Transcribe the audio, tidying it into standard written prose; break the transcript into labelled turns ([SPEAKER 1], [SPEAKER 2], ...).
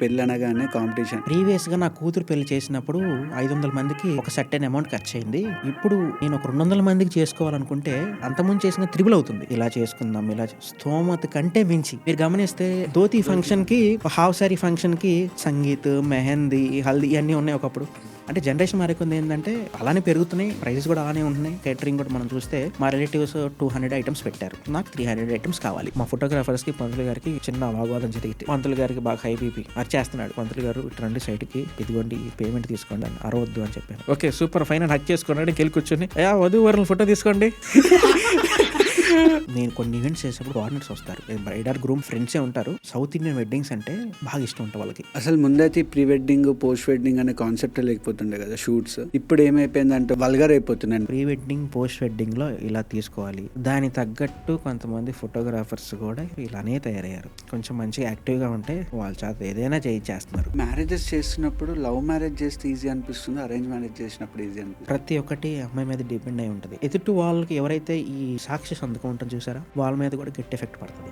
[SPEAKER 1] పెళ్ళి అనగానే competition.
[SPEAKER 2] Previous గా నా కూతురు పెళ్లి చేసినప్పుడు 500 మందికి ఒక సర్టెన్ అమౌంట్ ఖర్చు అయింది. ఇప్పుడు నేను ఒక 200 మందికి చేసుకోవాలనుకుంటే అంతకుముందు చేసిన త్రిబుల్ అవుతుంది. ఇలా చేసుకుందాం, స్తోమత కంటే మించి. మీరు గమనిస్తే ధోతి ఫంక్షన్ కి, హాఫ్ సారీ ఫంక్షన్ కి సంగీత్, మెహందీ, హల్దీ ఇవన్నీ ఉన్నాయి ఒకప్పుడు. అంటే జనరేషన్ మారేకొంది ఏంటంటే అలానే పెరుగుతున్నాయి, ప్రైజెస్ కూడా అలానే ఉంటున్నాయి. కేటరింగ్ కూడా మనం చూస్తే మా రిలేటివ్స్ 200 ఐటమ్స్ పెట్టారు, నాకు 300 ఐటమ్స్ కావాలి. మా ఫోటోగ్రాఫర్స్ కి పంతులు గారికి చిన్న వాగ్వాదం జరిగితే పంతులు గారికి బాగా హై బీపీ చేస్తున్నాడు. పంతులు గారు ఇటు సైడ్ కి, ఇదిగోండి పేమెంట్ తీసుకోండి అని, అరవద్దు అని చెప్పాను. ఓకే సూపర్ ఫైన్ అని హక్ చేసుకున్నాడు. వెళ్ళి కూర్చొని వధువు వరుల ఫోటో తీసుకోండి. నేను కొన్ని ఈవెంట్స్ చేసేప్పుడు ఫారినర్స్ వస్తారు, బ్రైడ్ ఆర్ గ్రూమ్ ఫ్రెండ్సే ఉంటారు. సౌత్ ఇండియన్ వెడ్డింగ్స్ అంటే బాగా ఇష్టం ఉంటుంది వాళ్ళకి.
[SPEAKER 1] అసలు ముందైతే ప్రీ వెడ్డింగ్, పోస్ట్ వెడ్డింగ్ అనే కాన్సెప్ట్ లేకపోతుండే కదా షూట్స్. ఇప్పుడు ఏమైపోయిందంటే వల్గర్ అయిపోతున్నాయి.
[SPEAKER 2] ప్రీ వెడ్డింగ్, పోస్ట్ వెడ్డింగ్ లో ఇలా తీసుకోవాలి, దాని తగ్గట్టు కొంతమంది ఫోటోగ్రాఫర్స్ కూడా ఇలానే తయారయ్యారు. కొంచెం మంచిగా యాక్టివ్ గా ఉంటే వాళ్ళ చేత ఏదైనా చేస్తున్నారు.
[SPEAKER 1] మ్యారేజెస్ చేస్తున్నప్పుడు లవ్ మ్యారేజ్ చేస్తే ఈజీ అనిపిస్తుంది, అరేంజ్ మ్యారేజ్ చేసినప్పుడు ఈజీ అనిపిస్తుంది.
[SPEAKER 2] ప్రతి ఒక్కటి అమ్మాయి మీద డిపెండ్ అయి ఉంటుంది. ఎదుటి వాళ్ళకి ఎవరైతే ఈ సాక్షి సంతకం ఉంటుంది చూసారా, వాళ్ళ మీద కూడా గట్టి ఎఫెక్ట్ పడుతుంది.